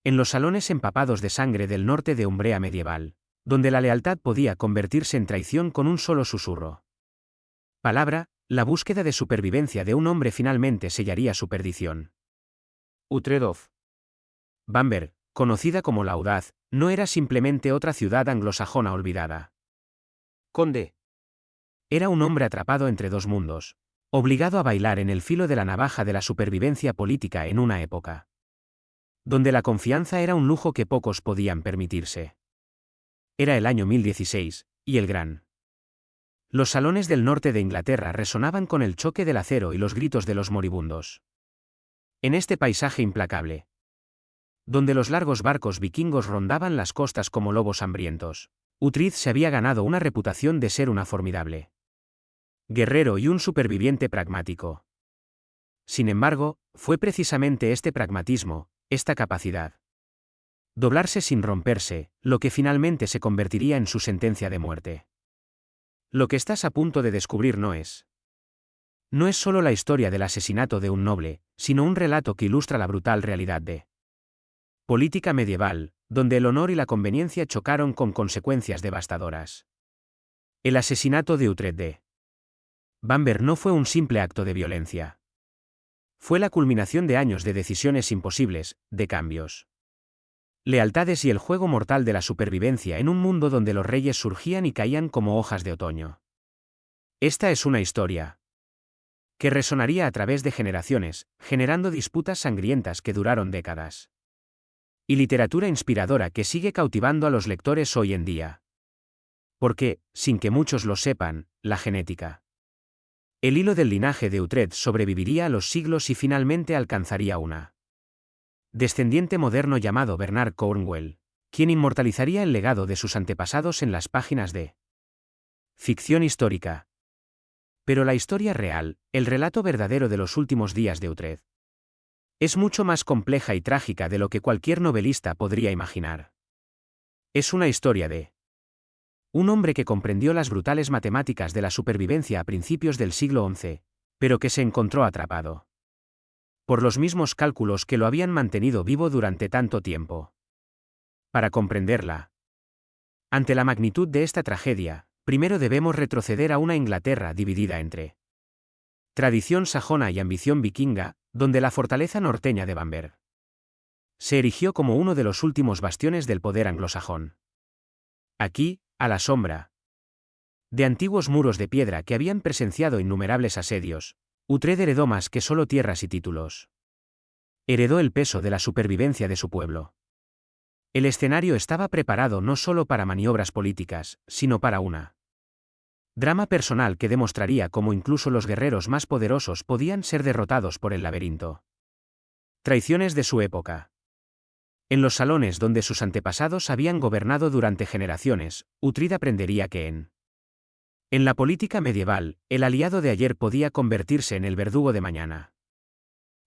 En los salones empapados de sangre del norte de Umbrea medieval, donde la lealtad podía convertirse en traición con un solo susurro. Palabra, la búsqueda de supervivencia de un hombre finalmente sellaría su perdición. Uhtred of Bamberg, conocida como la Audaz, no era simplemente otra ciudad anglosajona olvidada. Conde. Era un hombre atrapado entre dos mundos, obligado a bailar en el filo de la navaja de la supervivencia política en una época donde la confianza era un lujo que pocos podían permitirse. Era el año 1016, y el gran. Los salones del norte de Inglaterra resonaban con el choque del acero y los gritos de los moribundos. En este paisaje implacable, donde los largos barcos vikingos rondaban las costas como lobos hambrientos, Uhtred se había ganado una reputación de ser una formidable guerrero y un superviviente pragmático. Sin embargo, fue precisamente este pragmatismo, esta capacidad doblarse sin romperse, lo que finalmente se convertiría en su sentencia de muerte. Lo que estás a punto de descubrir no es solo la historia del asesinato de un noble, sino un relato que ilustra la brutal realidad de política medieval, donde el honor y la conveniencia chocaron con consecuencias devastadoras. El asesinato de Uhtred de Bamberg no fue un simple acto de violencia. Fue la culminación de años de decisiones imposibles, de cambios, lealtades y el juego mortal de la supervivencia en un mundo donde los reyes surgían y caían como hojas de otoño. Esta es una historia que resonaría a través de generaciones, generando disputas sangrientas que duraron décadas. Y literatura inspiradora que sigue cautivando a los lectores hoy en día. Porque, sin que muchos lo sepan, la genética, el hilo del linaje de Uhtred sobreviviría a los siglos y finalmente alcanzaría una descendiente moderno llamado Bernard Cornwell, quien inmortalizaría el legado de sus antepasados en las páginas de ficción histórica. Pero la historia real, el relato verdadero de los últimos días de Uhtred, es mucho más compleja y trágica de lo que cualquier novelista podría imaginar. Es una historia de un hombre que comprendió las brutales matemáticas de la supervivencia a principios del siglo XI, pero que se encontró atrapado por los mismos cálculos que lo habían mantenido vivo durante tanto tiempo. Para comprenderla, ante la magnitud de esta tragedia, primero debemos retroceder a una Inglaterra dividida entre tradición sajona y ambición vikinga, donde la fortaleza norteña de Bamberg se erigió como uno de los últimos bastiones del poder anglosajón. Aquí, a la sombra de antiguos muros de piedra que habían presenciado innumerables asedios, Uhtred heredó más que solo tierras y títulos. Heredó el peso de la supervivencia de su pueblo. El escenario estaba preparado no solo para maniobras políticas, sino para una drama personal que demostraría cómo incluso los guerreros más poderosos podían ser derrotados por el laberinto. Traiciones de su época. En los salones donde sus antepasados habían gobernado durante generaciones, Uhtred aprendería que en la política medieval, el aliado de ayer podía convertirse en el verdugo de mañana.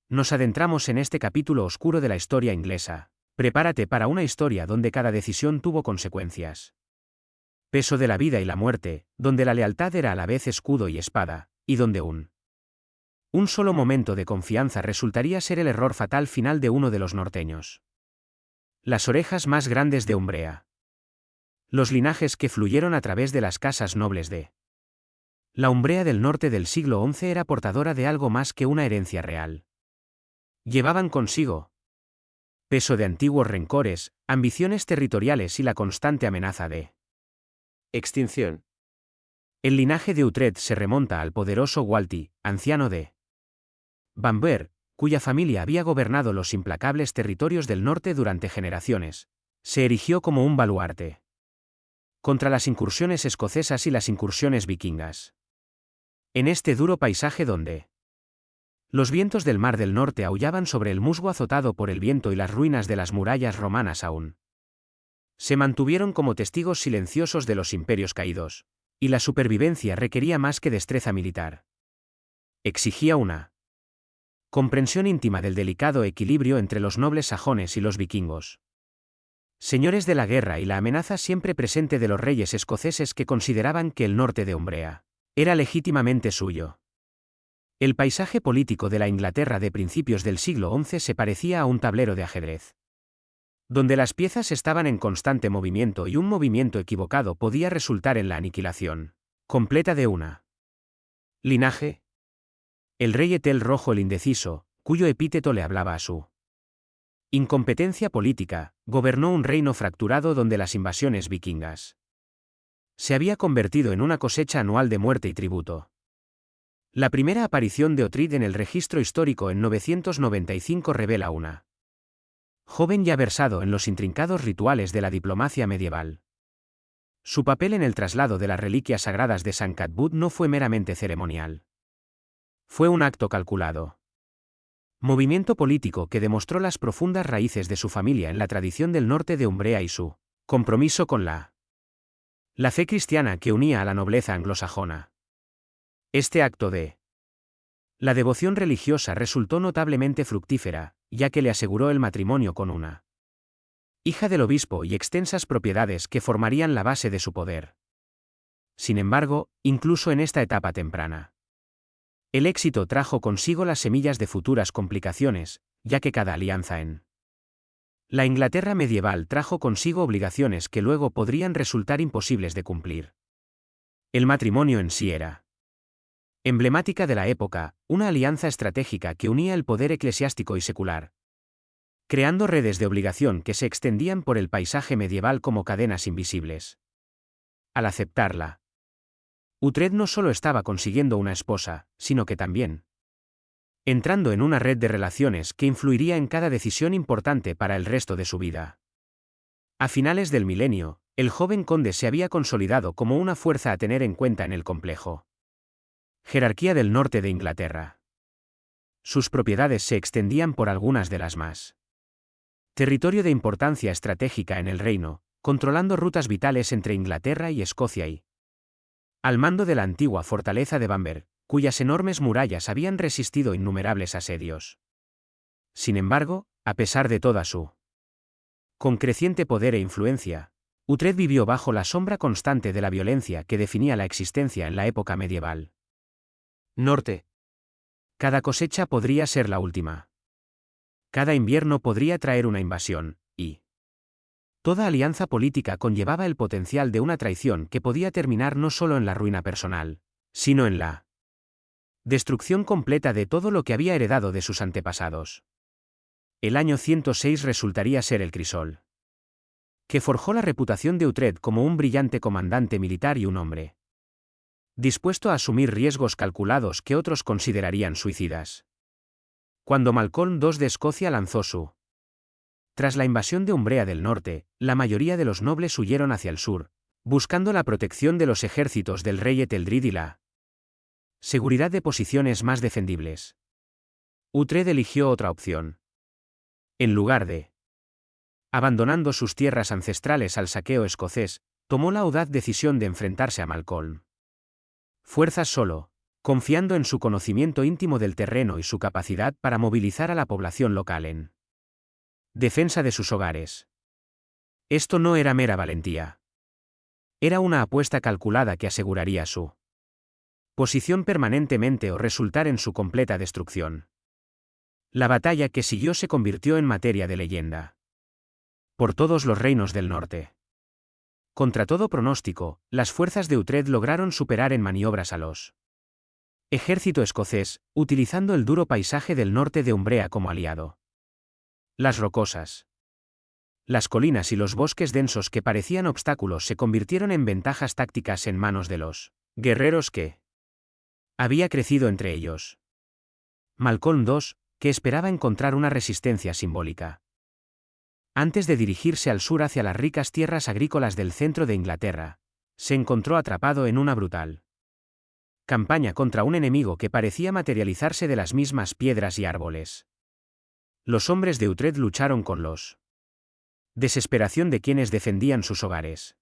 Nos adentramos en este capítulo oscuro de la historia inglesa. Prepárate para una historia donde cada decisión tuvo consecuencias. Peso de la vida y la muerte, donde la lealtad era a la vez escudo y espada, y donde un solo momento de confianza resultaría ser el error fatal final de uno de los norteños. Las orejas más grandes de Umbrea. Los linajes que fluyeron a través de las casas nobles de la Umbrea del norte del siglo XI era portadora de algo más que una herencia real. Llevaban consigo peso de antiguos rencores, ambiciones territoriales y la constante amenaza de extinción. El linaje de Uhtred se remonta al poderoso Walti, anciano de Bamberg, cuya familia había gobernado los implacables territorios del norte durante generaciones. Se erigió como un baluarte contra las incursiones escocesas y las incursiones vikingas. En este duro paisaje donde los vientos del Mar del Norte aullaban sobre el musgo azotado por el viento y las ruinas de las murallas romanas aún se mantuvieron como testigos silenciosos de los imperios caídos, y la supervivencia requería más que destreza militar. Exigía una comprensión íntima del delicado equilibrio entre los nobles sajones y los vikingos, señores de la guerra y la amenaza siempre presente de los reyes escoceses que consideraban que el norte de Umbrea era legítimamente suyo. El paisaje político de la Inglaterra de principios del siglo XI se parecía a un tablero de ajedrez. donde las piezas estaban en constante movimiento y un movimiento equivocado podía resultar en la aniquilación completa de una linaje. El rey Etel Rojo el Indeciso, cuyo epíteto le hablaba a su incompetencia política, gobernó un reino fracturado donde las invasiones vikingas se había convertido en una cosecha anual de muerte y tributo. La primera aparición de Ohtred en el registro histórico en 995 revela una joven ya versado en los intrincados rituales de la diplomacia medieval. Su papel en el traslado de las reliquias sagradas de San Cadbud no fue meramente ceremonial. Fue un acto calculado. Movimiento político que demostró las profundas raíces de su familia en la tradición del norte de Umbrea y su compromiso con la fe cristiana que unía a la nobleza anglosajona. Este acto de la devoción religiosa resultó notablemente fructífera, ya que le aseguró el matrimonio con una hija del obispo y extensas propiedades que formarían la base de su poder. Sin embargo, incluso en esta etapa temprana, el éxito trajo consigo las semillas de futuras complicaciones, ya que cada alianza en la Inglaterra medieval trajo consigo obligaciones que luego podrían resultar imposibles de cumplir. El matrimonio en sí era emblemática de la época, una alianza estratégica que unía el poder eclesiástico y secular, creando redes de obligación que se extendían por el paisaje medieval como cadenas invisibles. Al aceptarla, Uhtred no solo estaba consiguiendo una esposa, sino que también entrando en una red de relaciones que influiría en cada decisión importante para el resto de su vida. A finales del milenio, el joven conde se había consolidado como una fuerza a tener en cuenta en el complejo jerarquía del norte de Inglaterra. Sus propiedades se extendían por algunas de las más territorio de importancia estratégica en el reino, controlando rutas vitales entre Inglaterra y Escocia y al mando de la antigua fortaleza de Bamberg, cuyas enormes murallas habían resistido innumerables asedios. Sin embargo, a pesar de toda su con creciente poder e influencia, Uhtred vivió bajo la sombra constante de la violencia que definía la existencia en la época medieval. Norte. Cada cosecha podría ser la última. Cada invierno podría traer una invasión, y toda alianza política conllevaba el potencial de una traición que podía terminar no solo en la ruina personal, sino en la destrucción completa de todo lo que había heredado de sus antepasados. El año 106 resultaría ser el crisol que forjó la reputación de Uhtred como un brillante comandante militar y un hombre dispuesto a asumir riesgos calculados que otros considerarían suicidas. Cuando Malcolm II de Escocia lanzó su tras la invasión de Umbrea del Norte, la mayoría de los nobles huyeron hacia el sur, buscando la protección de los ejércitos del rey Etheldred y la seguridad de posiciones más defendibles. Uhtred eligió otra opción. En lugar de abandonando sus tierras ancestrales al saqueo escocés, tomó la audaz decisión de enfrentarse a Malcolm. Fuerzas solo, confiando en su conocimiento íntimo del terreno y su capacidad para movilizar a la población local en defensa de sus hogares. Esto no era mera valentía. Era una apuesta calculada que aseguraría su posición permanentemente o resultar en su completa destrucción. La batalla que siguió se convirtió en materia de leyenda por todos los reinos del norte. Contra todo pronóstico, las fuerzas de Uhtred lograron superar en maniobras a los ejército escocés, utilizando el duro paisaje del norte de Umbrea como aliado. Las rocosas, las colinas y los bosques densos que parecían obstáculos se convirtieron en ventajas tácticas en manos de los guerreros que había crecido entre ellos. Malcolm II, que esperaba encontrar una resistencia simbólica antes de dirigirse al sur hacia las ricas tierras agrícolas del centro de Inglaterra, se encontró atrapado en una brutal campaña contra un enemigo que parecía materializarse de las mismas piedras y árboles. Los hombres de Uhtred lucharon con los desesperación de quienes defendían sus hogares,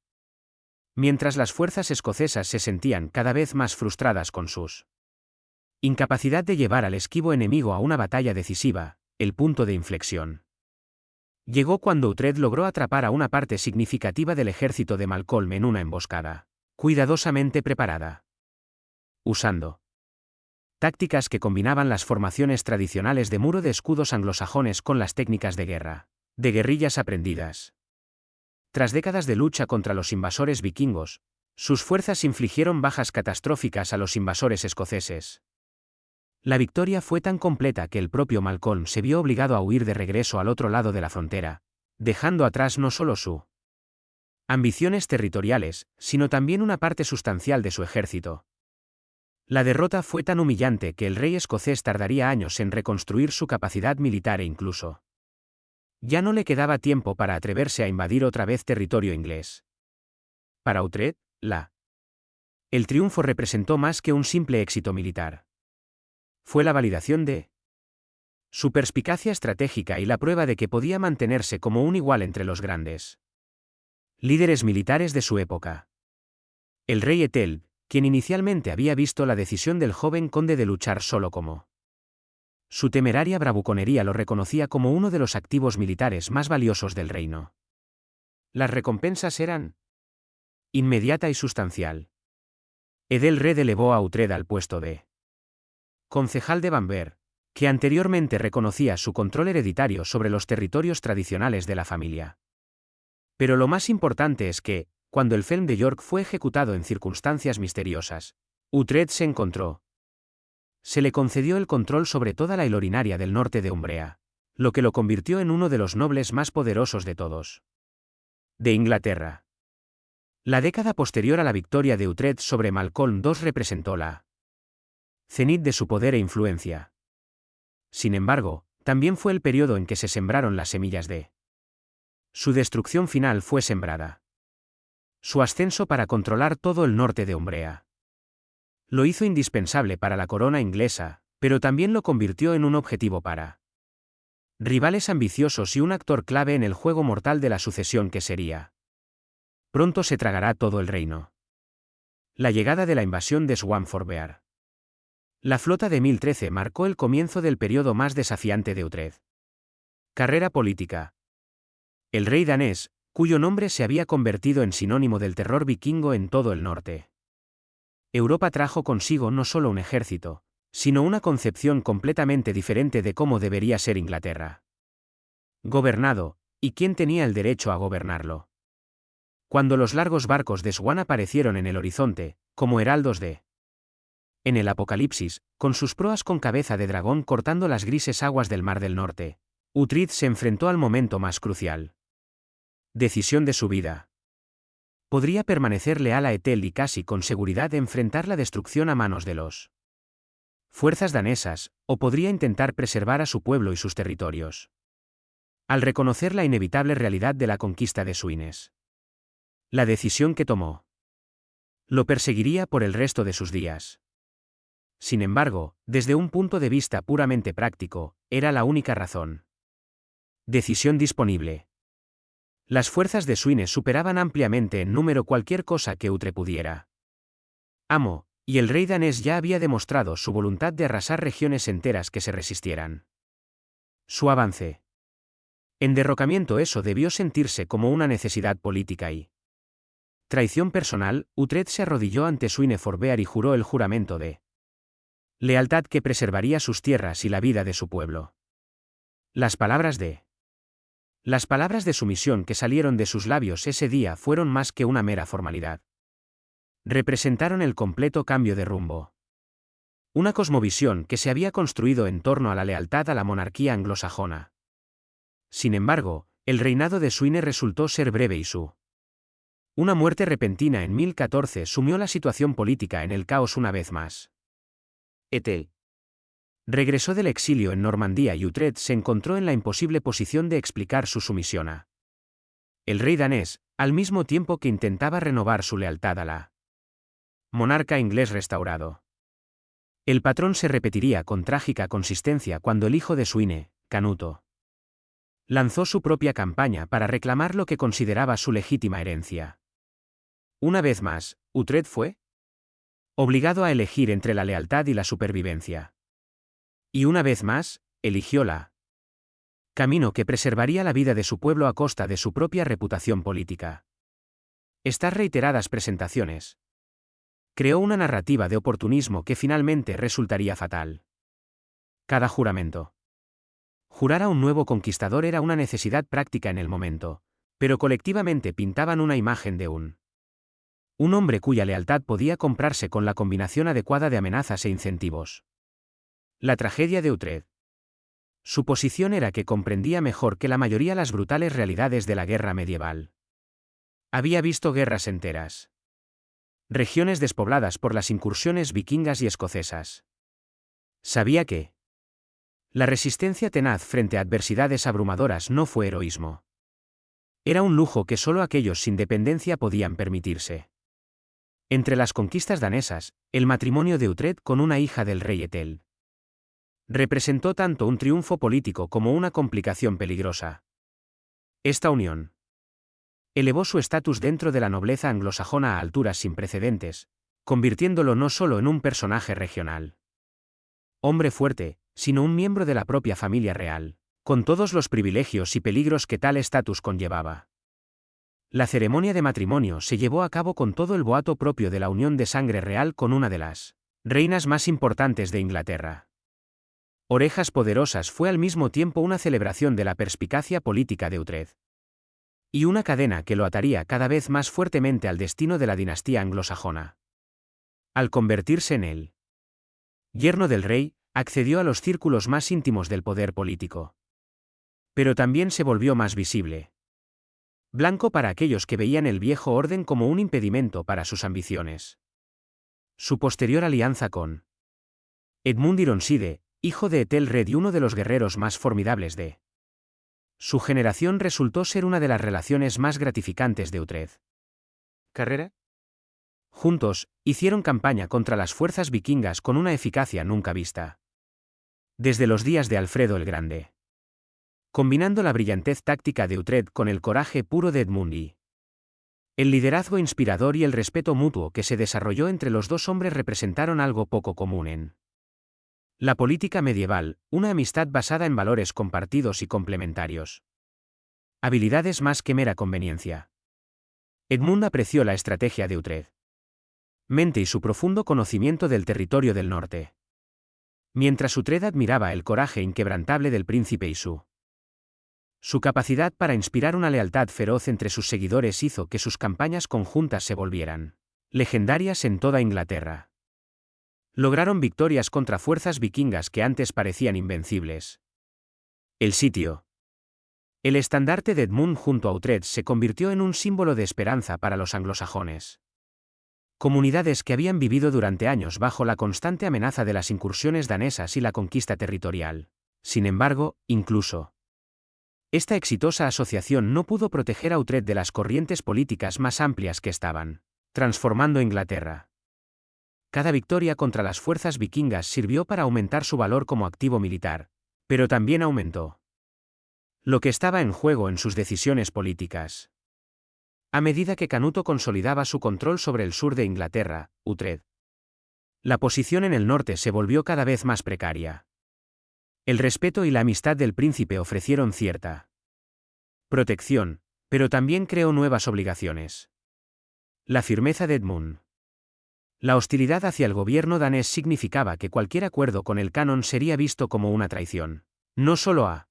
mientras las fuerzas escocesas se sentían cada vez más frustradas con sus incapacidad de llevar al esquivo enemigo a una batalla decisiva. El punto de inflexión llegó cuando Uhtred logró atrapar a una parte significativa del ejército de Malcolm en una emboscada cuidadosamente preparada, usando tácticas que combinaban las formaciones tradicionales de muro de escudos anglosajones con las técnicas de guerra De guerrillas aprendidas. Tras décadas de lucha contra los invasores vikingos, sus fuerzas infligieron bajas catastróficas a los invasores escoceses. La victoria fue tan completa que el propio Malcolm se vio obligado a huir de regreso al otro lado de la frontera, dejando atrás no solo su ambiciones territoriales, sino también una parte sustancial de su ejército. La derrota fue tan humillante que el rey escocés tardaría años en reconstruir su capacidad militar e incluso ya no le quedaba tiempo para atreverse a invadir otra vez territorio inglés. Para Uhtred, el triunfo representó más que un simple éxito militar. Fue la validación de su perspicacia estratégica y la prueba de que podía mantenerse como un igual entre los grandes líderes militares de su época. El rey Etel, quien inicialmente había visto la decisión del joven conde de luchar solo como su temeraria bravuconería, lo reconocía como uno de los activos militares más valiosos del reino. Las recompensas eran inmediata y sustancial. Edelred elevó a Uhtred al puesto de concejal de Bamberg, que anteriormente reconocía su control hereditario sobre los territorios tradicionales de la familia. Pero lo más importante es que, cuando el Felm de York fue ejecutado en circunstancias misteriosas, Uhtred se le concedió el control sobre toda la Ilorinaria del norte de Umbrea, lo que lo convirtió en uno de los nobles más poderosos de todos de Inglaterra. La década posterior a la victoria de Uhtred sobre Malcolm II representó la cenit de su poder e influencia. Sin embargo, también fue el periodo en que se sembraron las semillas de su destrucción final. Fue sembrada su ascenso para controlar todo el norte de Umbrea. Lo hizo indispensable para la corona inglesa, pero también lo convirtió en un objetivo para rivales ambiciosos y un actor clave en el juego mortal de la sucesión que sería. Pronto se tragará todo el reino. La llegada de la invasión de Swanforbear. La flota de 1013 marcó el comienzo del periodo más desafiante de Uhtred. Carrera política. El rey danés, cuyo nombre se había convertido en sinónimo del terror vikingo en todo el norte. Europa trajo consigo no solo un ejército, sino una concepción completamente diferente de cómo debería ser Inglaterra gobernado, y quién tenía el derecho a gobernarlo. Cuando los largos barcos de Swan aparecieron en el horizonte, como heraldos en el Apocalipsis, con sus proas con cabeza de dragón cortando las grises aguas del Mar del Norte, Uhtred se enfrentó al momento más crucial. Decisión de su vida. Podría permanecer leal a Etel y casi con seguridad enfrentar la destrucción a manos de los fuerzas danesas, o podría intentar preservar a su pueblo y sus territorios. Al reconocer la inevitable realidad de la conquista de Swines, la decisión que tomó lo perseguiría por el resto de sus días. Sin embargo, desde un punto de vista puramente práctico, era la única razón. Decisión disponible. Las fuerzas de Swines superaban ampliamente en número cualquier cosa que Uhtred pudiera y el rey danés ya había demostrado su voluntad de arrasar regiones enteras que se resistieran. Su avance en derrocamiento debió sentirse como una necesidad política y traición personal. Uhtred se arrodilló ante Sweynforbear y juró el juramento de lealtad que preservaría sus tierras y la vida de su pueblo. Las palabras de sumisión que salieron de sus labios ese día fueron más que una mera formalidad. Representaron el completo cambio de rumbo. Una cosmovisión que se había construido en torno a la lealtad a la monarquía anglosajona. Sin embargo, el reinado de Swine resultó ser breve y una muerte repentina en 1014 sumió la situación política en el caos una vez más. Etel regresó del exilio en Normandía y Uhtred se encontró en la imposible posición de explicar su sumisión a el rey danés, al mismo tiempo que intentaba renovar su lealtad a la monarca inglés restaurado. El patrón se repetiría con trágica consistencia cuando el hijo de Swine, Canuto, lanzó su propia campaña para reclamar lo que consideraba su legítima herencia. Una vez más, Uhtred fue obligado a elegir entre la lealtad y la supervivencia. Y una vez más, eligió la camino que preservaría la vida de su pueblo a costa de su propia reputación política. Estas reiteradas presentaciones creó una narrativa de oportunismo que finalmente resultaría fatal. Cada juramento Jurar a un nuevo conquistador era una necesidad práctica en el momento, pero colectivamente pintaban una imagen de un hombre cuya lealtad podía comprarse con la combinación adecuada de amenazas e incentivos. La tragedia de Uhtred. Su posición era que comprendía mejor que la mayoría las brutales realidades de la guerra medieval. Había visto guerras enteras. Regiones despobladas por las incursiones vikingas y escocesas. Sabía que la resistencia tenaz frente a adversidades abrumadoras no fue heroísmo. Era un lujo que solo aquellos sin dependencia podían permitirse. Entre las conquistas danesas, el matrimonio de Uhtred con una hija del rey Etel representó tanto un triunfo político como una complicación peligrosa. Esta unión elevó su estatus dentro de la nobleza anglosajona a alturas sin precedentes, convirtiéndolo no solo en un personaje regional, hombre fuerte, sino un miembro de la propia familia real, con todos los privilegios y peligros que tal estatus conllevaba. La ceremonia de matrimonio se llevó a cabo con todo el boato propio de la unión de sangre real con una de las reinas más importantes de Inglaterra. Orejas Poderosas fue al mismo tiempo una celebración de la perspicacia política de Uhtred y una cadena que lo ataría cada vez más fuertemente al destino de la dinastía anglosajona. Al convertirse en el yerno del rey, accedió a los círculos más íntimos del poder político. Pero también se volvió más visible. Blanco para aquellos que veían el viejo orden como un impedimento para sus ambiciones. Su posterior alianza con Edmund Ironside, hijo de Ethelred y uno de los guerreros más formidables de su generación, resultó ser una de las relaciones más gratificantes de Uhtred. ¿Carrera? Juntos, hicieron campaña contra las fuerzas vikingas con una eficacia nunca vista desde los días de Alfredo el Grande. Combinando la brillantez táctica de Uhtred con el coraje puro de Edmund y el liderazgo inspirador y el respeto mutuo que se desarrolló entre los dos hombres representaron algo poco común en la política medieval, una amistad basada en valores compartidos y complementarios. Habilidades más que mera conveniencia. Edmund apreció la estrategia de Uhtred, mente y su profundo conocimiento del territorio del norte, mientras Uhtred admiraba el coraje inquebrantable del príncipe y su capacidad para inspirar una lealtad feroz entre sus seguidores hizo que sus campañas conjuntas se volvieran legendarias en toda Inglaterra. Lograron victorias contra fuerzas vikingas que antes parecían invencibles. El sitio. El estandarte de Edmund junto a Uhtred se convirtió en un símbolo de esperanza para los anglosajones. Comunidades que habían vivido durante años bajo la constante amenaza de las incursiones danesas y la conquista territorial. Sin embargo, incluso esta exitosa asociación no pudo proteger a Uhtred de las corrientes políticas más amplias que estaban transformando Inglaterra. Cada victoria contra las fuerzas vikingas sirvió para aumentar su valor como activo militar, pero también aumentó lo que estaba en juego en sus decisiones políticas. A medida que Canuto consolidaba su control sobre el sur de Inglaterra, Uhtred, la posición en el norte se volvió cada vez más precaria. El respeto y la amistad del príncipe ofrecieron cierta protección, pero también creó nuevas obligaciones. La firmeza de Edmund. La hostilidad hacia el gobierno danés significaba que cualquier acuerdo con el canon sería visto como una traición, no solo a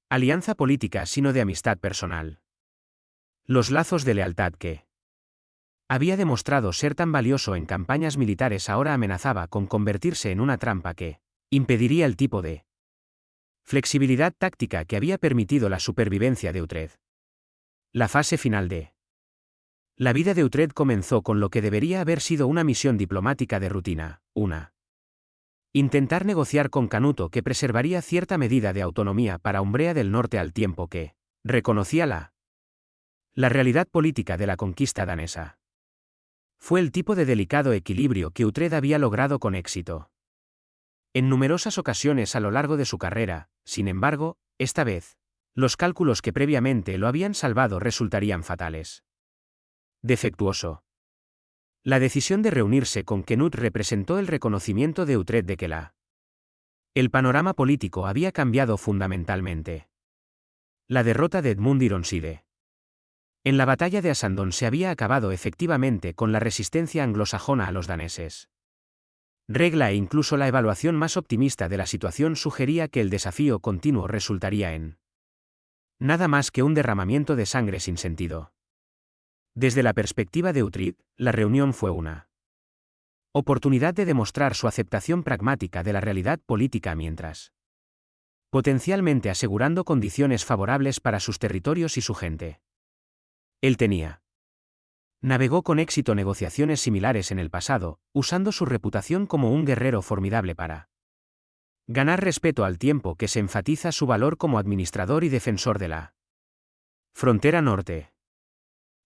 alianza política sino de amistad personal. Los lazos de lealtad que había demostrado ser tan valioso en campañas militares ahora amenazaba con convertirse en una trampa que impediría el tipo de flexibilidad táctica que había permitido la supervivencia de Uhtred. La fase final de la vida de Uhtred comenzó con lo que debería haber sido una misión diplomática de rutina, intentar negociar con Canuto que preservaría cierta medida de autonomía para Umbrea del Norte al tiempo que reconocía la realidad política de la conquista danesa. Fue el tipo de delicado equilibrio que Uhtred había logrado con éxito en numerosas ocasiones a lo largo de su carrera. Sin embargo, esta vez, los cálculos que previamente lo habían salvado resultarían fatales. Defectuoso. La decisión de reunirse con Canute representó el reconocimiento de Uhtred de que el panorama político había cambiado fundamentalmente. La derrota de Edmund Ironside en la batalla de Asandón se había acabado efectivamente con la resistencia anglosajona a los daneses. regla e incluso la evaluación más optimista de la situación sugería que el desafío continuo resultaría en nada más que un derramamiento de sangre sin sentido. Desde la perspectiva de Uhtred, la reunión fue una oportunidad de demostrar su aceptación pragmática de la realidad política mientras potencialmente asegurando condiciones favorables para sus territorios y su gente. Él navegó con éxito negociaciones similares en el pasado, usando su reputación como un guerrero formidable para ganar respeto al tiempo que se enfatiza su valor como administrador y defensor de la frontera norte.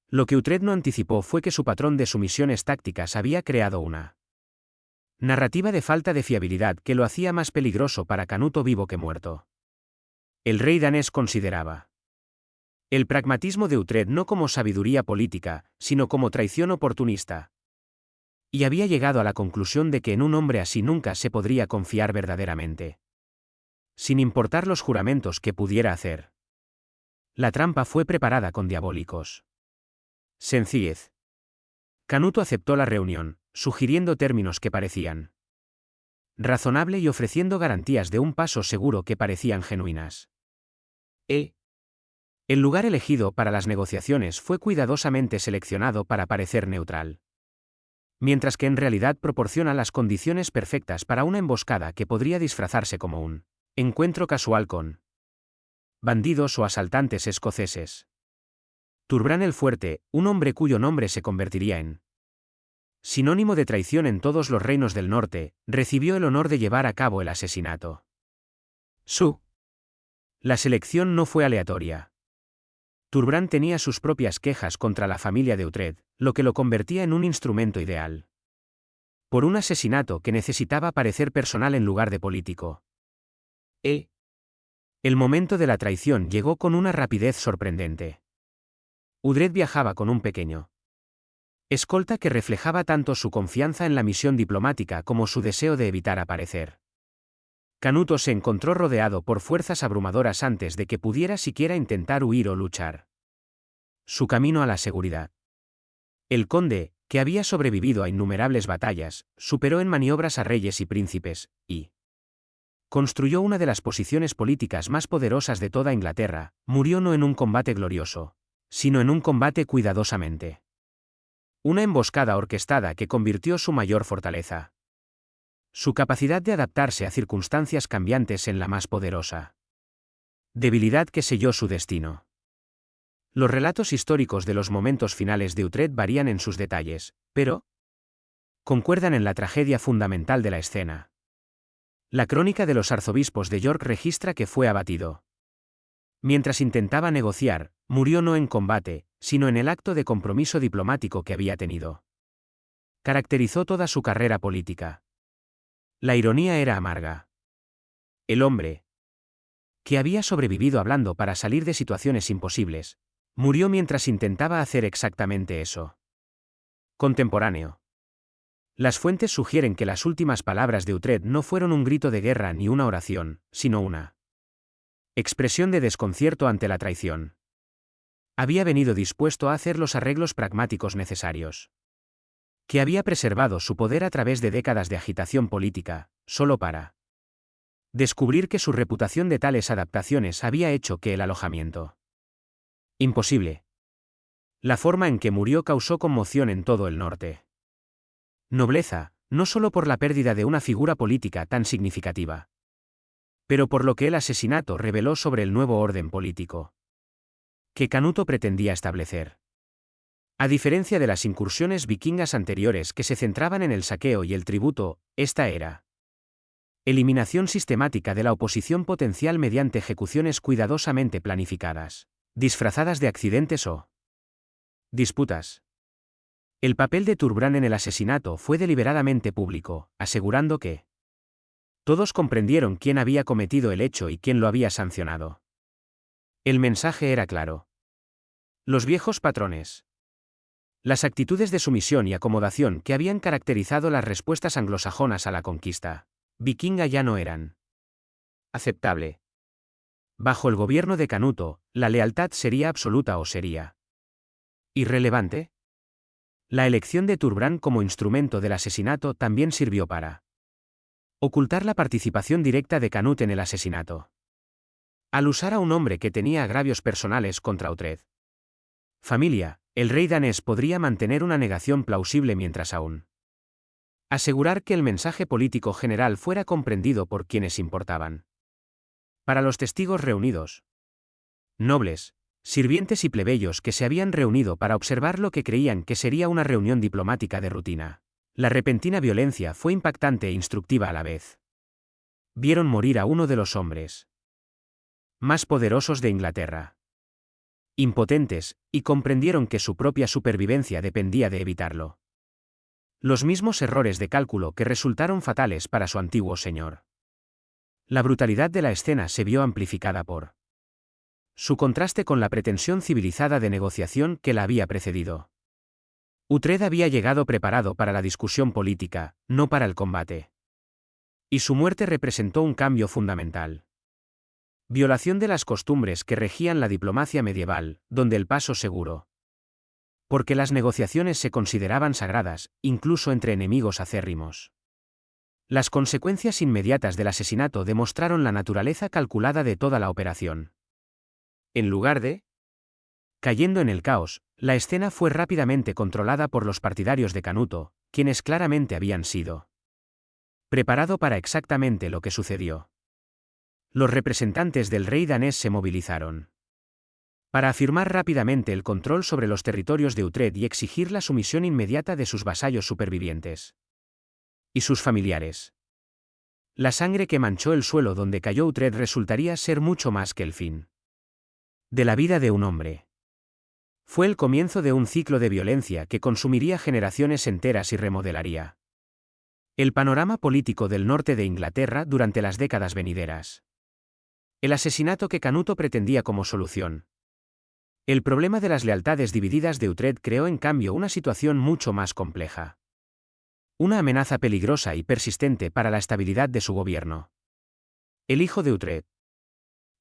Lo que Uhtred no anticipó fue que su patrón de sumisiones tácticas había creado una narrativa de falta de fiabilidad que lo hacía más peligroso para Canuto vivo que muerto. El rey danés consideraba el pragmatismo de Uhtred no como sabiduría política, sino como traición oportunista. Y había llegado a la conclusión de que en un hombre así nunca se podría confiar verdaderamente. Sin importar los juramentos que pudiera hacer. La trampa fue preparada con diabólicos sencillez. Canuto aceptó la reunión, sugiriendo términos que parecían razonable y ofreciendo garantías de un paso seguro que parecían genuinas. El lugar elegido para las negociaciones fue cuidadosamente seleccionado para parecer neutral. Mientras que en realidad proporciona las condiciones perfectas para una emboscada que podría disfrazarse como un encuentro casual con bandidos o asaltantes escoceses. Thurbrand el Fuerte, un hombre cuyo nombre se convertiría en sinónimo de traición en todos los reinos del norte, recibió el honor de llevar a cabo el asesinato. La selección no fue aleatoria. Thurbrand tenía sus propias quejas contra la familia de Uhtred, lo que lo convertía en un instrumento ideal. Por un asesinato que necesitaba parecer personal en lugar de político. El momento de la traición llegó con una rapidez sorprendente. Uhtred viajaba con un pequeño escolta que reflejaba tanto su confianza en la misión diplomática como su deseo de evitar aparecer. Canuto se encontró rodeado por fuerzas abrumadoras antes de que pudiera siquiera intentar huir o luchar. Su camino a la seguridad. El conde, que había sobrevivido a innumerables batallas, superó en maniobras a reyes y príncipes, y construyó una de las posiciones políticas más poderosas de toda Inglaterra, murió no en un combate glorioso, sino en un combate cuidadosamente. Una emboscada orquestada que convirtió su mayor fortaleza. Su capacidad de adaptarse a circunstancias cambiantes en la más poderosa debilidad que selló su destino. Los relatos históricos de los momentos finales de Uhtred varían en sus detalles, pero concuerdan en la tragedia fundamental de la escena. La crónica de los arzobispos de York registra que fue abatido. Mientras intentaba negociar, murió no en combate, sino en el acto de compromiso diplomático que había tenido. Caracterizó toda su carrera política. La ironía era amarga. El hombre, que había sobrevivido hablando para salir de situaciones imposibles, murió mientras intentaba hacer exactamente eso. Contemporáneo. Las fuentes sugieren que las últimas palabras de Uhtred no fueron un grito de guerra ni una oración, sino una expresión de desconcierto ante la traición. Había venido dispuesto a hacer los arreglos pragmáticos necesarios. Que había preservado su poder a través de décadas de agitación política, solo para descubrir que su reputación de tales adaptaciones había hecho que el alojamiento imposible. La forma en que murió causó conmoción en todo el norte. Nobleza, no solo por la pérdida de una figura política tan significativa, pero por lo que el asesinato reveló sobre el nuevo orden político que Canuto pretendía establecer. A diferencia de las incursiones vikingas anteriores que se centraban en el saqueo y el tributo, esta era eliminación sistemática de la oposición potencial mediante ejecuciones cuidadosamente planificadas, disfrazadas de accidentes o disputas. El papel de Thurbrand en el asesinato fue deliberadamente público, asegurando que todos comprendieron quién había cometido el hecho y quién lo había sancionado. El mensaje era claro. Los viejos patrones. Las actitudes de sumisión y acomodación que habían caracterizado las respuestas anglosajonas a la conquista vikinga ya no eran aceptable. Bajo el gobierno de Canuto, la lealtad sería absoluta o sería irrelevante. La elección de Thurbrand como instrumento del asesinato también sirvió para Ocultar la participación directa de Canut en el asesinato. Al usar a un hombre que tenía agravios personales contra Uhtred. Familia, el rey danés podría mantener una negación plausible mientras aún. Asegurar que el mensaje político general fuera comprendido por quienes importaban. Para los testigos reunidos. Nobles, sirvientes y plebeyos que se habían reunido para observar lo que creían que sería una reunión diplomática de rutina. La repentina violencia fue impactante e instructiva a la vez. Vieron morir a uno de los hombres más poderosos de Inglaterra. Impotentes, y comprendieron que su propia supervivencia dependía de evitarlo. Los mismos errores de cálculo que resultaron fatales para su antiguo señor. La brutalidad de la escena se vio amplificada por su contraste con la pretensión civilizada de negociación que la había precedido. Uhtred había llegado preparado para la discusión política, no para el combate. Y su muerte representó un cambio fundamental. Violación de las costumbres que regían la diplomacia medieval, donde el paso seguro. Porque las negociaciones se consideraban sagradas, incluso entre enemigos acérrimos. Las consecuencias inmediatas del asesinato demostraron la naturaleza calculada de toda la operación. En lugar de cayendo en el caos, la escena fue rápidamente controlada por los partidarios de Canuto, quienes claramente habían sido preparado para exactamente lo que sucedió. Los representantes del rey danés se movilizaron para afirmar rápidamente el control sobre los territorios de Uhtred y exigir la sumisión inmediata de sus vasallos supervivientes y sus familiares. La sangre que manchó el suelo donde cayó Uhtred resultaría ser mucho más que el fin de la vida de un hombre. Fue el comienzo de un ciclo de violencia que consumiría generaciones enteras y remodelaría el panorama político del norte de Inglaterra durante las décadas venideras. El asesinato que Canuto pretendía como solución. El problema de las lealtades divididas de Uhtred creó en cambio una situación mucho más compleja. Una amenaza peligrosa y persistente para la estabilidad de su gobierno. El hijo de Uhtred,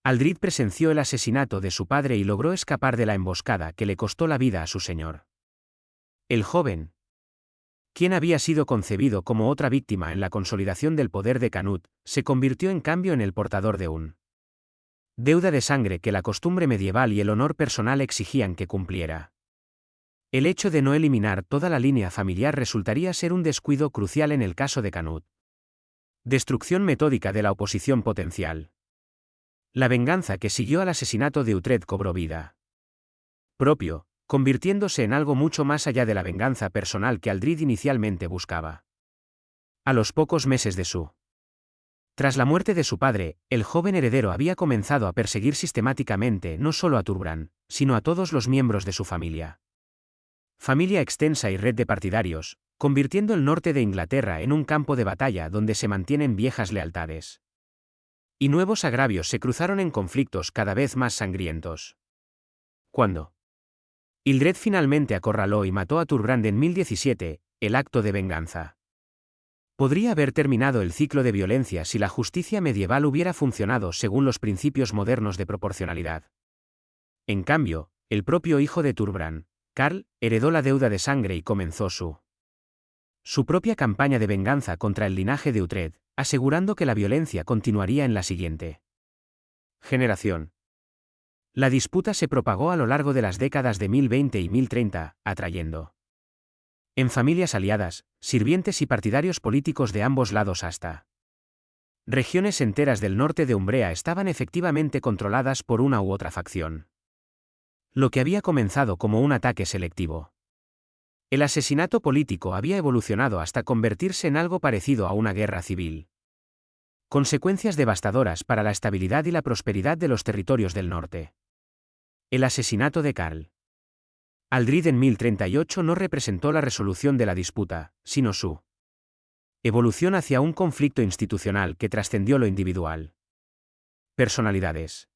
Aldrid, presenció el asesinato de su padre y logró escapar de la emboscada que le costó la vida a su señor. El joven, quien había sido concebido como otra víctima en la consolidación del poder de Canut, se convirtió en cambio en el portador de un deuda de sangre que la costumbre medieval y el honor personal exigían que cumpliera. El hecho de no eliminar toda la línea familiar resultaría ser un descuido crucial en el caso de Canut. Destrucción metódica de la oposición potencial. La venganza que siguió al asesinato de Uhtred cobró vida propio, convirtiéndose en algo mucho más allá de la venganza personal que Aldrid inicialmente buscaba. A los pocos meses de su Tras la muerte de su padre, el joven heredero había comenzado a perseguir sistemáticamente no solo a Thorbrand, sino a todos los miembros de su familia. Familia extensa y red de partidarios, convirtiendo el norte de Inglaterra en un campo de batalla donde se mantienen viejas lealtades. Y nuevos agravios se cruzaron en conflictos cada vez más sangrientos. Cuando Ildred finalmente acorraló y mató a Thorbrand en 1017, el acto de venganza podría haber terminado el ciclo de violencia si la justicia medieval hubiera funcionado según los principios modernos de proporcionalidad. En cambio, el propio hijo de Thorbrand, Karl, heredó la deuda de sangre y comenzó su propia campaña de venganza contra el linaje de Uhtred, asegurando que la violencia continuaría en la siguiente generación. La disputa se propagó a lo largo de las décadas de 1020 y 1030, atrayendo en familias aliadas, sirvientes y partidarios políticos de ambos lados hasta regiones enteras del norte de Umbrea estaban efectivamente controladas por una u otra facción. Lo que había comenzado como un ataque selectivo. El asesinato político había evolucionado hasta convertirse en algo parecido a una guerra civil. Consecuencias devastadoras para la estabilidad y la prosperidad de los territorios del norte. El asesinato de Karl Aldrid en 1038 no representó la resolución de la disputa, sino su evolución hacia un conflicto institucional que trascendió lo individual. Personalidades.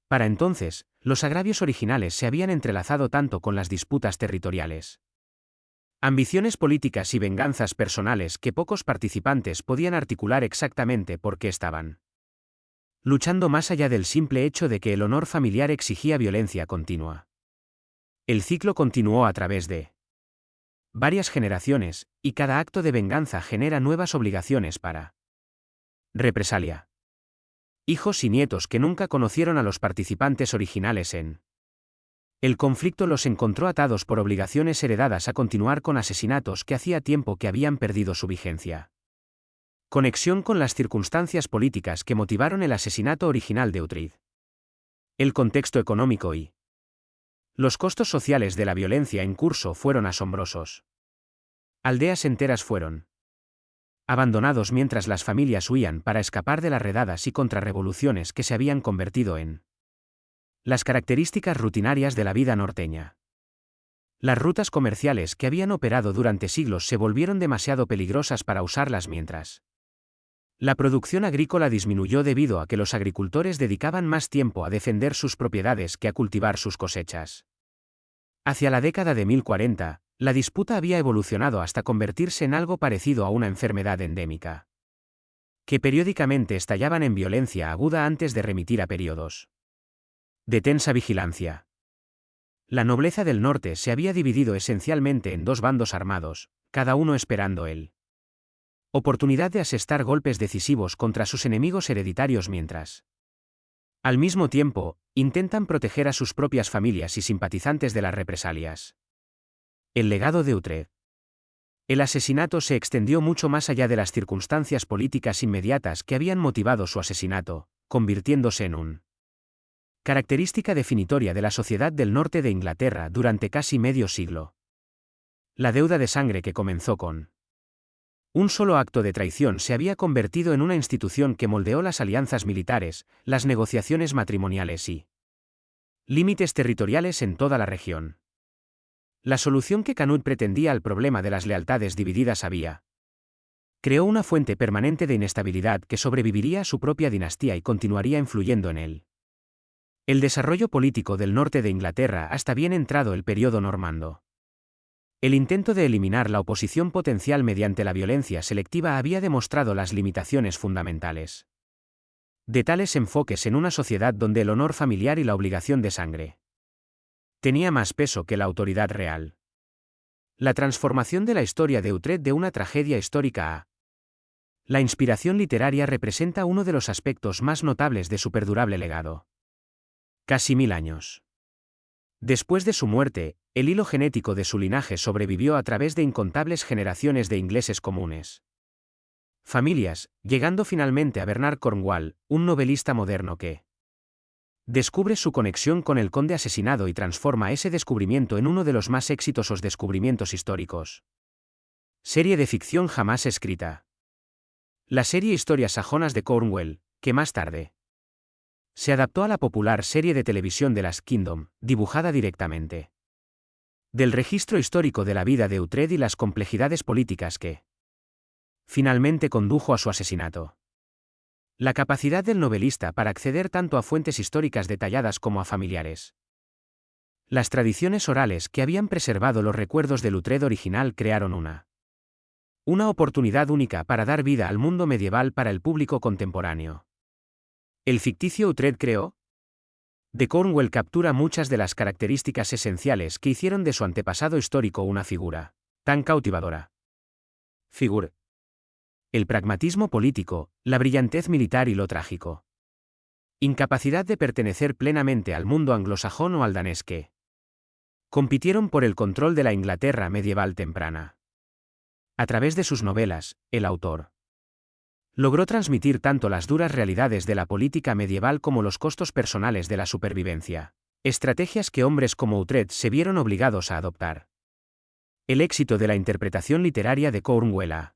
Para entonces, los agravios originales se habían entrelazado tanto con las disputas territoriales, ambiciones políticas y venganzas personales que pocos participantes podían articular exactamente por qué estaban luchando más allá del simple hecho de que el honor familiar exigía violencia continua. El ciclo continuó a través de varias generaciones, y cada acto de venganza genera nuevas obligaciones para Represalia. Hijos y nietos que nunca conocieron a los participantes originales en el conflicto los encontró atados por obligaciones heredadas a continuar con asesinatos que hacía tiempo que habían perdido su vigencia. Conexión con las circunstancias políticas que motivaron el asesinato original de Uhtred. El contexto económico y los costos sociales de la violencia en curso fueron asombrosos. Aldeas enteras fueron abandonados mientras las familias huían para escapar de las redadas y contrarrevoluciones que se habían convertido en las características rutinarias de la vida norteña. Las rutas comerciales que habían operado durante siglos se volvieron demasiado peligrosas para usarlas mientras la producción agrícola disminuyó debido a que los agricultores dedicaban más tiempo a defender sus propiedades que a cultivar sus cosechas. Hacia la década de 1040, la disputa había evolucionado hasta convertirse en algo parecido a una enfermedad endémica, que periódicamente estallaban en violencia aguda antes de remitir a periodos de tensa vigilancia. La nobleza del norte se había dividido esencialmente en dos bandos armados, cada uno esperando el oportunidad de asestar golpes decisivos contra sus enemigos hereditarios mientras, al mismo tiempo, intentan proteger a sus propias familias y simpatizantes de las represalias. El legado de Uhtred. El asesinato se extendió mucho más allá de las circunstancias políticas inmediatas que habían motivado su asesinato, convirtiéndose en un característica definitoria de la sociedad del norte de Inglaterra durante casi medio siglo. La deuda de sangre que comenzó con un solo acto de traición se había convertido en una institución que moldeó las alianzas militares, las negociaciones matrimoniales y límites territoriales en toda la región. La solución que Canute pretendía al problema de las lealtades divididas creó una fuente permanente de inestabilidad que sobreviviría a su propia dinastía y continuaría influyendo en él. El desarrollo político del norte de Inglaterra hasta bien entrado el período normando. El intento de eliminar la oposición potencial mediante la violencia selectiva había demostrado las limitaciones fundamentales de tales enfoques en una sociedad donde el honor familiar y la obligación de sangre tenía más peso que la autoridad real. La transformación de la historia de Uhtred de una tragedia histórica a la inspiración literaria representa uno de los aspectos más notables de su perdurable legado. Casi 1000 años después de su muerte, el hilo genético de su linaje sobrevivió a través de incontables generaciones de ingleses comunes. Familias, llegando finalmente a Bernard Cornwall, un novelista moderno que descubre su conexión con el conde asesinado y transforma ese descubrimiento en uno de los más exitosos descubrimientos históricos. Serie de ficción jamás escrita. La serie Historias sajonas de Cornwall, que más tarde se adaptó a la popular serie de televisión de las Kingdom, dibujada directamente del registro histórico de la vida de Uhtred y las complejidades políticas que finalmente condujo a su asesinato. La capacidad del novelista para acceder tanto a fuentes históricas detalladas como a familiares. Las tradiciones orales que habían preservado los recuerdos del Uhtred original crearon una oportunidad única para dar vida al mundo medieval para el público contemporáneo. El ficticio Uhtred de Cornwall captura muchas de las características esenciales que hicieron de su antepasado histórico una figura tan cautivadora. El pragmatismo político, la brillantez militar y lo trágico. Incapacidad de pertenecer plenamente al mundo anglosajón o al danés que compitieron por el control de la Inglaterra medieval temprana. A través de sus novelas, el autor logró transmitir tanto las duras realidades de la política medieval como los costos personales de la supervivencia, estrategias que hombres como Uhtred se vieron obligados a adoptar. El éxito de la interpretación literaria de Cornwall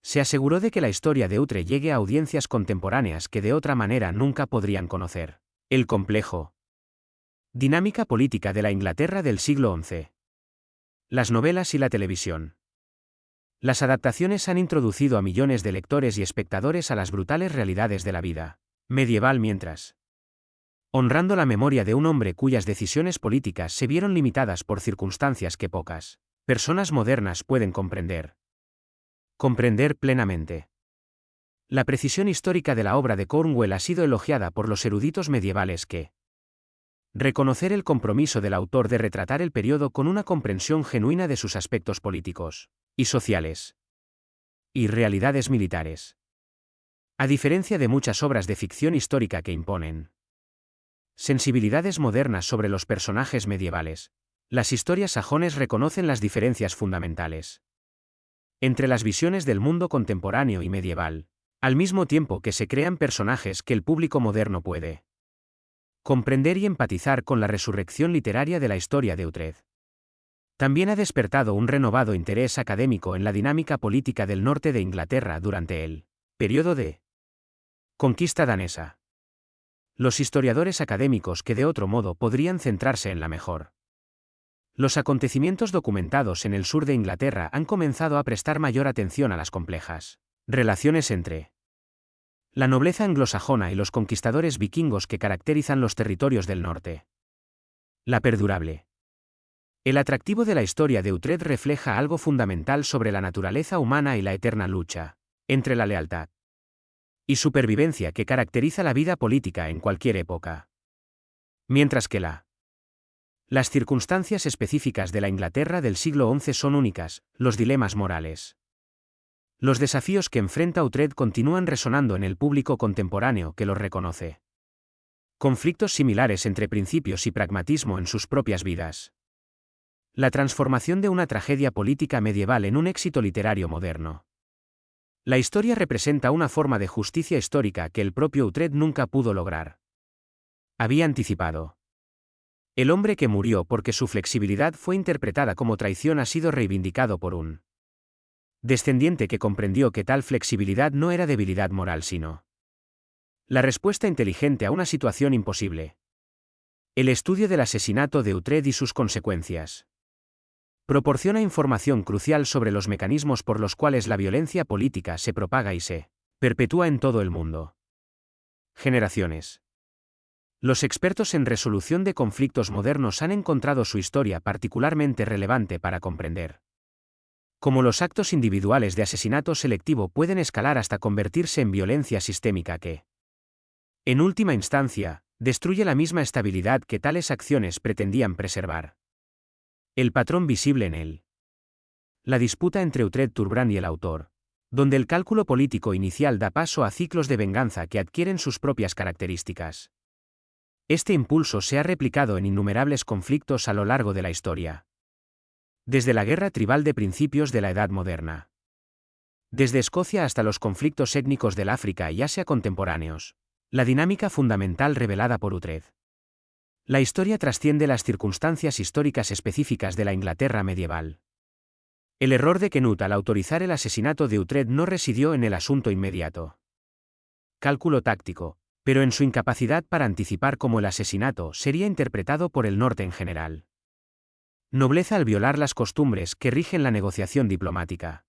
se aseguró de que la historia de Uhtred llegue a audiencias contemporáneas que de otra manera nunca podrían conocer el complejo dinámica política de la Inglaterra del siglo XI. Las novelas y la televisión. Las adaptaciones han introducido a millones de lectores y espectadores a las brutales realidades de la vida medieval mientras honrando la memoria de un hombre cuyas decisiones políticas se vieron limitadas por circunstancias que pocas personas modernas pueden comprender plenamente. La precisión histórica de la obra de Cornwall ha sido elogiada por los eruditos medievales que reconocer el compromiso del autor de retratar el periodo con una comprensión genuina de sus aspectos políticos y sociales y realidades militares. A diferencia de muchas obras de ficción histórica que imponen sensibilidades modernas sobre los personajes medievales, las historias sajones reconocen las diferencias fundamentales entre las visiones del mundo contemporáneo y medieval, al mismo tiempo que se crean personajes que el público moderno puede comprender y empatizar con la resurrección literaria de la historia de Utrecht. También ha despertado un renovado interés académico en la dinámica política del norte de Inglaterra durante el periodo de conquista danesa. Los historiadores académicos que de otro modo podrían centrarse en la mejor. Los acontecimientos documentados en el sur de Inglaterra han comenzado a prestar mayor atención a las complejas relaciones entre la nobleza anglosajona y los conquistadores vikingos que caracterizan los territorios del norte. La perdurable. El atractivo de la historia de Utrecht refleja algo fundamental sobre la naturaleza humana y la eterna lucha entre la lealtad y supervivencia que caracteriza la vida política en cualquier época. Mientras que las circunstancias específicas de la Inglaterra del siglo XI son únicas, los dilemas morales. Los desafíos que enfrenta Utrecht continúan resonando en el público contemporáneo que los reconoce. Conflictos similares entre principios y pragmatismo en sus propias vidas. La transformación de una tragedia política medieval en un éxito literario moderno. La historia representa una forma de justicia histórica que el propio Utrecht nunca pudo lograr. Había anticipado. El hombre que murió porque su flexibilidad fue interpretada como traición ha sido reivindicado por un descendiente que comprendió que tal flexibilidad no era debilidad moral sino la respuesta inteligente a una situación imposible. El estudio del asesinato de Utrecht y sus consecuencias proporciona información crucial sobre los mecanismos por los cuales la violencia política se propaga y se perpetúa en todo el mundo. Generaciones. Los expertos en resolución de conflictos modernos han encontrado su historia particularmente relevante para comprender cómo los actos individuales de asesinato selectivo pueden escalar hasta convertirse en violencia sistémica que, en última instancia, destruye la misma estabilidad que tales acciones pretendían preservar. El patrón visible en la disputa entre Utrecht-Thurbrand y el autor, donde el cálculo político inicial da paso a ciclos de venganza que adquieren sus propias características. Este impulso se ha replicado en innumerables conflictos a lo largo de la historia. Desde la guerra tribal de principios de la Edad Moderna. Desde Escocia hasta los conflictos étnicos del África y Asia contemporáneos. La dinámica fundamental revelada por Utrecht. La historia trasciende las circunstancias históricas específicas de la Inglaterra medieval. El error de Canute al autorizar el asesinato de Utrecht no residió en el asunto inmediato cálculo táctico, pero en su incapacidad para anticipar cómo el asesinato sería interpretado por el norte en general. Nobleza al violar las costumbres que rigen la negociación diplomática.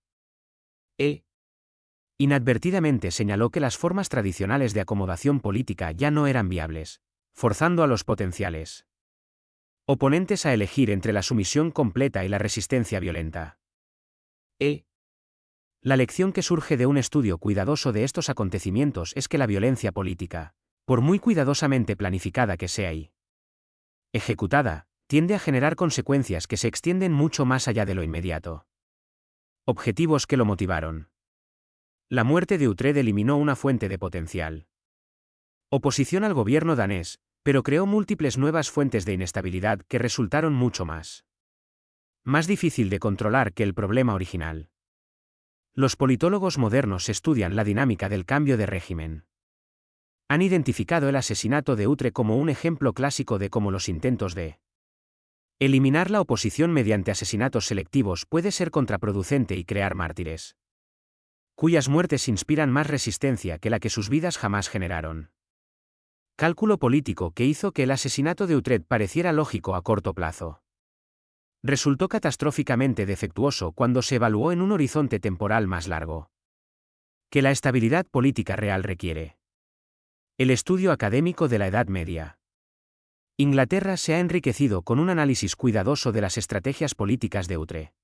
Inadvertidamente señaló que las formas tradicionales de acomodación política ya no eran viables, forzando a los potenciales oponentes a elegir entre la sumisión completa y la resistencia violenta. La lección que surge de un estudio cuidadoso de estos acontecimientos es que la violencia política, por muy cuidadosamente planificada que sea y ejecutada, tiende a generar consecuencias que se extienden mucho más allá de lo inmediato. Objetivos que lo motivaron. La muerte de Utrecht eliminó una fuente de potencial oposición al gobierno danés, pero creó múltiples nuevas fuentes de inestabilidad que resultaron mucho más difícil de controlar que el problema original. Los politólogos modernos estudian la dinámica del cambio de régimen. Han identificado el asesinato de Utrecht como un ejemplo clásico de cómo los intentos de eliminar la oposición mediante asesinatos selectivos puede ser contraproducente y crear mártires cuyas muertes inspiran más resistencia que la que sus vidas jamás generaron. Cálculo político que hizo que el asesinato de Utrecht pareciera lógico a corto plazo. Resultó catastróficamente defectuoso cuando se evaluó en un horizonte temporal más largo que la estabilidad política real requiere. El estudio académico de la Edad Media. Inglaterra se ha enriquecido con un análisis cuidadoso de las estrategias políticas de Utrecht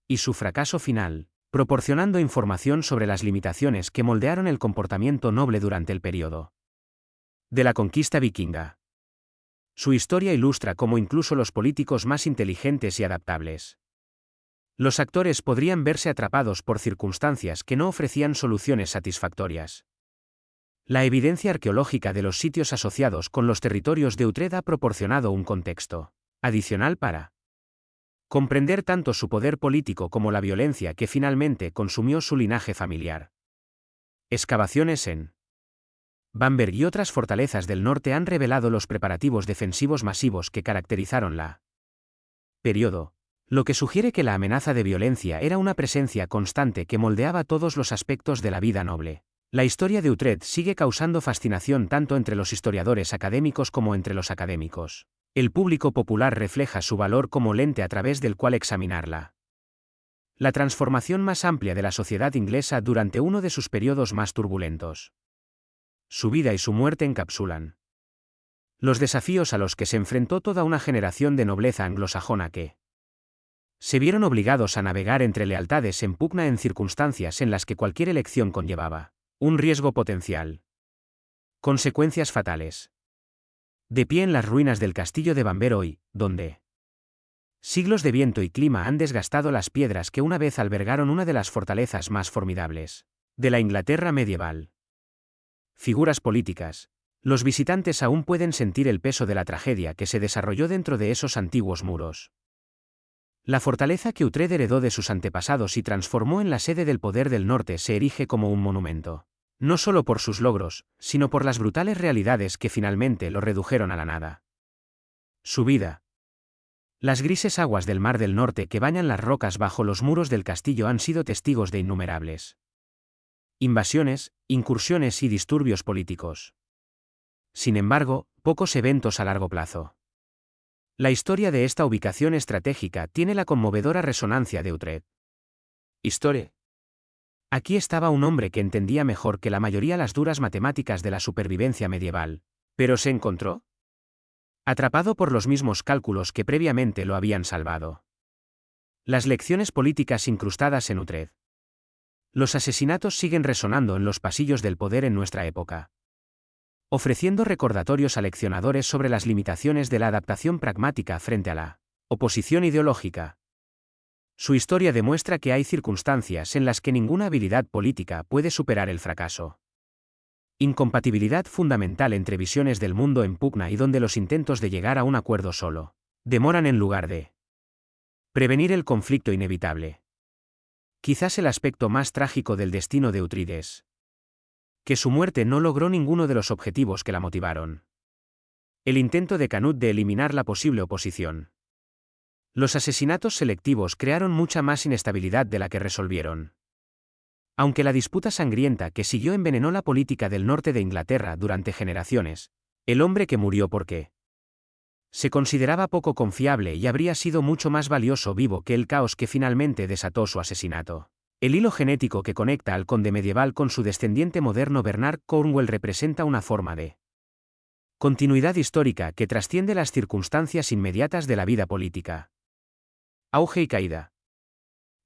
y su fracaso final, proporcionando información sobre las limitaciones que moldearon el comportamiento noble durante el período de la conquista vikinga. Su historia ilustra cómo incluso los políticos más inteligentes y adaptables, los actores podrían verse atrapados por circunstancias que no ofrecían soluciones satisfactorias. La evidencia arqueológica de los sitios asociados con los territorios de Uhtred ha proporcionado un contexto adicional para comprender tanto su poder político como la violencia que finalmente consumió su linaje familiar. Excavaciones en Bamberg y otras fortalezas del norte han revelado los preparativos defensivos masivos que caracterizaron la periodo, lo que sugiere que la amenaza de violencia era una presencia constante que moldeaba todos los aspectos de la vida noble. La historia de Uhtred sigue causando fascinación tanto entre los historiadores académicos como entre los académicos. El público popular refleja su valor como lente a través del cual examinarla. La transformación más amplia de la sociedad inglesa durante uno de sus periodos más turbulentos. Su vida y su muerte encapsulan los desafíos a los que se enfrentó toda una generación de nobleza anglosajona que se vieron obligados a navegar entre lealtades en pugna en circunstancias en las que cualquier elección conllevaba un riesgo potencial. Consecuencias fatales. De pie en las ruinas del castillo de Bamberg hoy, donde siglos de viento y clima han desgastado las piedras que una vez albergaron una de las fortalezas más formidables de la Inglaterra medieval. Figuras políticas. Los visitantes aún pueden sentir el peso de la tragedia que se desarrolló dentro de esos antiguos muros. La fortaleza que Uhtred heredó de sus antepasados y transformó en la sede del poder del norte se erige como un monumento. No solo por sus logros, sino por las brutales realidades que finalmente lo redujeron a la nada. Su vida. Las grises aguas del Mar del Norte que bañan las rocas bajo los muros del castillo han sido testigos de innumerables invasiones, incursiones y disturbios políticos. Sin embargo, pocos eventos a largo plazo. La historia de esta ubicación estratégica tiene la conmovedora resonancia de Uhtred. Historia. Aquí estaba un hombre que entendía mejor que la mayoría las duras matemáticas de la supervivencia medieval, pero se encontró atrapado por los mismos cálculos que previamente lo habían salvado. Las lecciones políticas incrustadas en Uhtred. Los asesinatos siguen resonando en los pasillos del poder en nuestra época, ofreciendo recordatorios aleccionadores sobre las limitaciones de la adaptación pragmática frente a la oposición ideológica. Su historia demuestra que hay circunstancias en las que ninguna habilidad política puede superar el fracaso. Incompatibilidad fundamental entre visiones del mundo en pugna y donde los intentos de llegar a un acuerdo solo demoran en lugar de prevenir el conflicto inevitable. Quizás el aspecto más trágico del destino de Uhtred es que su muerte no logró ninguno de los objetivos que la motivaron. El intento de Canute de eliminar la posible oposición. Los asesinatos selectivos crearon mucha más inestabilidad de la que resolvieron. Aunque la disputa sangrienta que siguió envenenó la política del norte de Inglaterra durante generaciones, el hombre que murió porque se consideraba poco confiable y habría sido mucho más valioso vivo que el caos que finalmente desató su asesinato. El hilo genético que conecta al conde medieval con su descendiente moderno Bernard Cornwell representa una forma de continuidad histórica que trasciende las circunstancias inmediatas de la vida política. Auge y caída.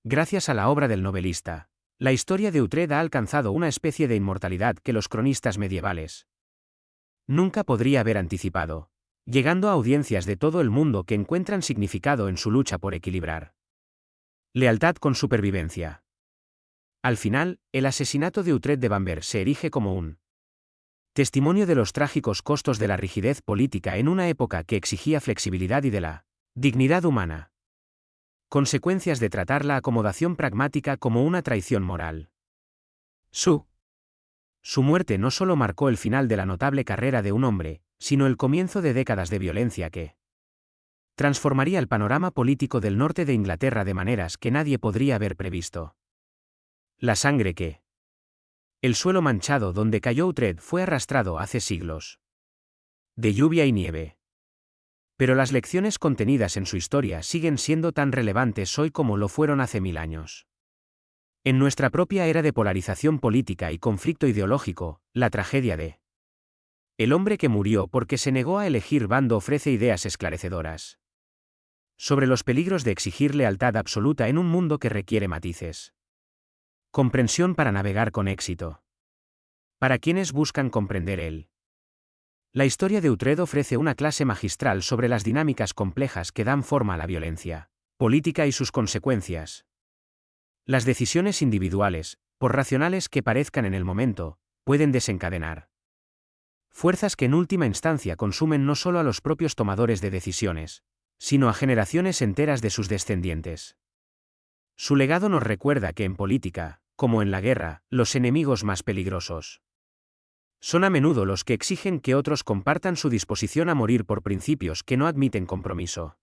Gracias a la obra del novelista, la historia de Uhtred ha alcanzado una especie de inmortalidad que los cronistas medievales nunca podría haber anticipado, llegando a audiencias de todo el mundo que encuentran significado en su lucha por equilibrar lealtad con supervivencia. Al final, el asesinato de Uhtred de Bamberg se erige como un testimonio de los trágicos costos de la rigidez política en una época que exigía flexibilidad y de la dignidad humana. Consecuencias de tratar la acomodación pragmática como una traición moral. Su muerte no solo marcó el final de la notable carrera de un hombre, sino el comienzo de décadas de violencia que transformaría el panorama político del norte de Inglaterra de maneras que nadie podría haber previsto. La sangre que el suelo manchado donde cayó Uhtred fue arrastrado hace siglos de lluvia y nieve. Pero las lecciones contenidas en su historia siguen siendo tan relevantes hoy como lo fueron hace 1000 años. En nuestra propia era de polarización política y conflicto ideológico, la tragedia de el hombre que murió porque se negó a elegir bando ofrece ideas esclarecedoras sobre los peligros de exigir lealtad absoluta en un mundo que requiere matices. Comprensión para navegar con éxito. Para quienes buscan comprender él. La historia de Uhtred ofrece una clase magistral sobre las dinámicas complejas que dan forma a la violencia política y sus consecuencias. Las decisiones individuales, por racionales que parezcan en el momento, pueden desencadenar fuerzas que en última instancia consumen no solo a los propios tomadores de decisiones, sino a generaciones enteras de sus descendientes. Su legado nos recuerda que en política, como en la guerra, los enemigos más peligrosos son a menudo los que exigen que otros compartan su disposición a morir por principios que no admiten compromiso.